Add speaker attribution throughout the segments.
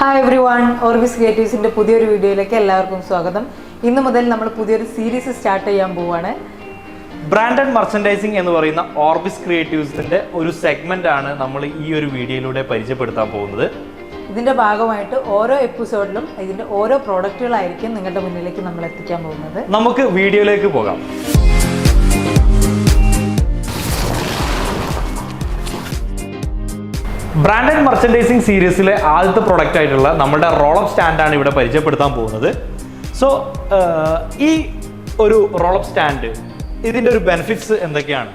Speaker 1: Hi every one, Orbis ക്രിയേറ്റീവ്സിൻ്റെ പുതിയൊരു വീഡിയോയിലേക്ക് എല്ലാവർക്കും സ്വാഗതം. ഇന്ന് മുതൽ നമ്മൾ പുതിയൊരു സീരീസ് സ്റ്റാർട്ട് ചെയ്യാൻ പോവുകയാണ്.
Speaker 2: ബ്രാൻഡഡ് മർച്ചൻഡൈസിംഗ് എന്ന് പറയുന്ന ഓർബിസ് ക്രിയേറ്റീവ്സിൻ്റെ ഒരു സെഗ്മെൻ്റ് ആണ് നമ്മൾ ഈ ഒരു വീഡിയോയിലൂടെ പരിചയപ്പെടുത്താൻ പോകുന്നത്.
Speaker 1: ഇതിൻ്റെ ഭാഗമായിട്ട് ഓരോ എപ്പിസോഡിലും ഇതിൻ്റെ ഓരോ പ്രോഡക്റ്റുകളായിരിക്കും നിങ്ങളുടെ മുന്നിലേക്ക് നമ്മൾ എത്തിക്കാൻ പോകുന്നത്.
Speaker 2: നമുക്ക് വീഡിയോയിലേക്ക് പോകാം. ബ്രാൻഡഡ് മർച്ചൻഡൈസിംഗ് സീരീസിലെ ആദ്യത്തെ പ്രൊഡക്റ്റ് ആയിട്ടുള്ള നമ്മുടെ റോളപ്പ് സ്റ്റാൻഡാണ് ഇവിടെ പരിചയപ്പെടുത്താൻ പോകുന്നത്. സോ ഈ ഒരു റോളപ്പ് സ്റ്റാൻഡ് ഇതിൻ്റെ ഒരു ബെനിഫിറ്റ്സ് എന്തൊക്കെയാണ്?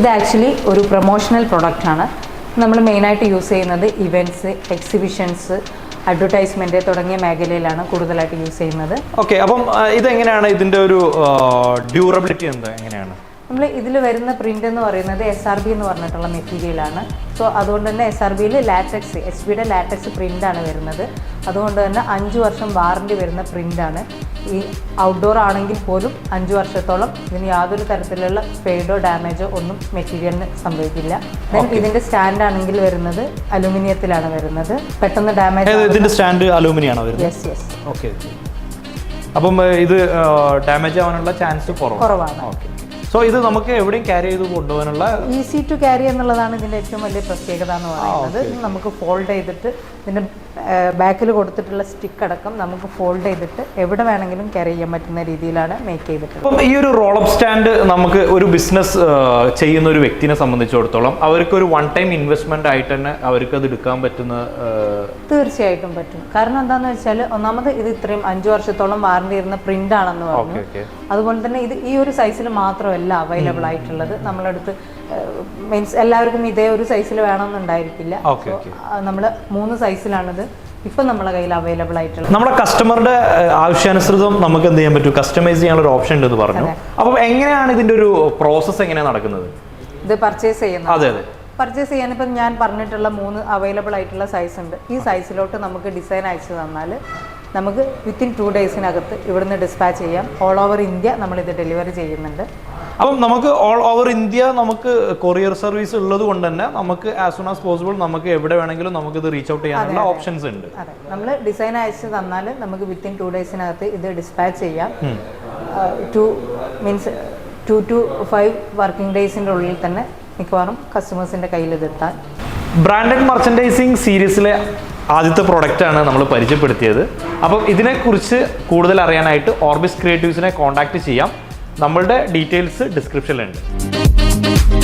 Speaker 1: ഇത് ആക്ച്വലി ഒരു പ്രൊമോഷണൽ പ്രൊഡക്റ്റാണ്. നമ്മൾ മെയിനായിട്ട് യൂസ് ചെയ്യുന്നത് ഇവൻറ്റ്സ്, എക്സിബിഷൻസ്, അഡ്വർടൈസ്മെൻറ്റ് തുടങ്ങിയ മേഖലയിലാണ് കൂടുതലായിട്ട് യൂസ് ചെയ്യുന്നത്.
Speaker 2: ഓക്കെ, അപ്പം ഇതെങ്ങനെയാണ് ഇതിൻ്റെ ഒരു ഡ്യൂറബിലിറ്റി എങ്ങനെയാണ്?
Speaker 1: നമ്മൾ ഇതിൽ വരുന്ന പ്രിൻ്റ് എന്ന് പറയുന്നത് SRB എന്ന് പറഞ്ഞിട്ടുള്ള മെറ്റീരിയലാണ്. സോ അതുകൊണ്ട് തന്നെ SRBയിൽ ലാറ്റക്സ്, SBയുടെ ലാറ്റക്സ് പ്രിൻ്റാണ് വരുന്നത്. അതുകൊണ്ട് തന്നെ 5 വർഷം വാറണ്ടി വരുന്ന പ്രിൻ്റാണ്. ഈ ഔട്ട്ഡോർ ആണെങ്കിൽ പോലും 5 വർഷത്തോളം ഇതിന് യാതൊരു തരത്തിലുള്ള ഫെയ്ഡോ ഡാമേജോ ഒന്നും മെറ്റീരിയലിന് സംഭവിക്കില്ല. ദെൻ ഇതിൻ്റെ സ്റ്റാൻഡ് ആണെങ്കിൽ വരുന്നത് അലൂമിനിയത്തിലാണ് വരുന്നത്. പെട്ടെന്ന് ഡാമേജ്
Speaker 2: ഇതിൻ്റെ സ്റ്റാൻഡ് അലൂമിനിയാണോ വരുന്നത്?
Speaker 1: Yes yes.
Speaker 2: ഓക്കെ, അപ്പം ഇത് ഡാമേജ് ആവാനുള്ള ചാൻസ്
Speaker 1: കുറവാണ്.
Speaker 2: ഓക്കെ, സോ ഇത് നമുക്ക് എവിടെയും ക്യാരി ചെയ്ത് കൊണ്ടുപോകാനുള്ള
Speaker 1: ഈസി ടു ക്യാരി എന്നുള്ളതാണ് ഇതിൻ്റെ ഏറ്റവും വലിയ പ്രത്യേകത എന്ന് പറയുന്നത്. നമുക്ക് ഫോൾഡ് ചെയ്തിട്ട് ഇതിൻ്റെ ബാക്കിൽ കൊടുത്തിട്ടുള്ള സ്റ്റിക്ക് അടക്കം നമുക്ക് ഫോൾഡ് ചെയ്തിട്ട് എവിടെ വേണമെങ്കിലും ക്യാരി ചെയ്യാൻ പറ്റുന്ന രീതിയിലാണ് മേക്ക് ചെയ്തിട്ടുള്ളത്.
Speaker 2: അപ്പം ഈ ഒരു റോളപ്പ് സ്റ്റാൻഡ് നമുക്ക് ഒരു ബിസിനസ് ചെയ്യുന്ന ഒരു വ്യക്തിനെ സംബന്ധിച്ചിടത്തോളം അവർക്കൊരു വൺ ടൈം ഇൻവെസ്റ്റ്മെന്റ് ആയിട്ട് തന്നെ അവർക്ക് അത് എടുക്കാൻ പറ്റുന്ന?
Speaker 1: തീർച്ചയായിട്ടും പറ്റും. കാരണം എന്താണെന്ന് വെച്ചാൽ ഒന്നാമത് ഇത് ഇത്രയും 5 വർഷത്തോളം വാറണ്ടി വരുന്ന പ്രിന്റ് ആണെന്ന് പറഞ്ഞു. അതുപോലെ തന്നെ ഇത് ഈ ഒരു സൈസിൽ മാത്രമല്ല അവൈലബിൾ ആയിട്ടുള്ളത്. നമ്മളടുത്ത് മീൻസ് എല്ലാവർക്കും ഇതേ ഒരു സൈസിൽ വേണമെന്നുണ്ടായിരിക്കില്ല. നമ്മൾ 3 സൈസിലാണിത് ഇപ്പം നമ്മളെ കയ്യിൽ അവൈലബിൾ ആയിട്ടുള്ളത്.
Speaker 2: നമ്മുടെ കസ്റ്റമറുടെ ആവശ്യാനുസൃതം നമുക്ക് എന്ത് ചെയ്യാൻ പറ്റും, കസ്റ്റമൈസ് ചെയ്യാനുള്ള ഒരു ഓപ്ഷൻ ഉണ്ടെന്ന് പറഞ്ഞു. അപ്പം എങ്ങനെയാണ് ഇതിന്റെ ഒരു പ്രോസസ്സ് എങ്ങനെയാണ് നടക്കുന്നത്?
Speaker 1: ഇത് പർച്ചേസ് ചെയ്യുന്നത്?
Speaker 2: അതെ അതെ,
Speaker 1: പർച്ചേസ് ചെയ്യാൻ ഇപ്പം ഞാൻ പറഞ്ഞിട്ടുള്ള 3 അവൈലബിൾ ആയിട്ടുള്ള സൈസ് ഉണ്ട്. ഈ സൈസിലോട്ട് നമുക്ക് ഡിസൈൻ അയച്ചു തന്നാൽ നമുക്ക് വിത്തിൻ 2 ഡേയ്സിനകത്ത് ഇവിടുന്ന് ഡിസ്പാച്ച് ചെയ്യാം. ഓൾ ഓവർ ഇന്ത്യ നമ്മളിത് ഡെലിവറി ചെയ്യുന്നുണ്ട്.
Speaker 2: അപ്പം നമുക്ക് ഓൾ ഓവർ ഇന്ത്യ നമുക്ക് കൊറിയർ സർവീസ് ഉള്ളത് കൊണ്ട് തന്നെ നമുക്ക് ആസ് സൂൺ ആസ് പോസിബിൾ നമുക്ക് എവിടെ വേണമെങ്കിലും നമുക്ക് ഇത് റീച്ച് ഔട്ട് ചെയ്യാനുള്ള ഓപ്ഷൻസ് ഉണ്ട്.
Speaker 1: അതെ, നമ്മൾ ഡിസൈൻ അയച്ചു തന്നാൽ നമുക്ക് വിത്തിൻ 2 ഡേയ്സിനകത്ത് ഇത് ഡിസ്പാച്ച് ചെയ്യാം. 2 to 5 വർക്കിംഗ് ഡേയ്സിൻ്റെ ഉള്ളിൽ തന്നെ മിക്കവാറും കസ്റ്റമേഴ്സിൻ്റെ കയ്യിൽ ഇതെത്താൻ.
Speaker 2: ബ്രാൻഡഡ് മർച്ചൻഡൈസിംഗ് സീരീസിലെ ആദ്യത്തെ പ്രൊഡക്റ്റാണ് നമ്മൾ പരിചയപ്പെടുത്തിയത്. അപ്പം ഇതിനെക്കുറിച്ച് കൂടുതൽ അറിയാനായിട്ട് ഓർബിസ് ക്രിയേറ്റീവ്സിനെ കോൺടാക്ട് ചെയ്യാം. നമ്മളുടെ ഡീറ്റെയിൽസ് ഡിസ്ക്രിപ്ഷനിലുണ്ട്.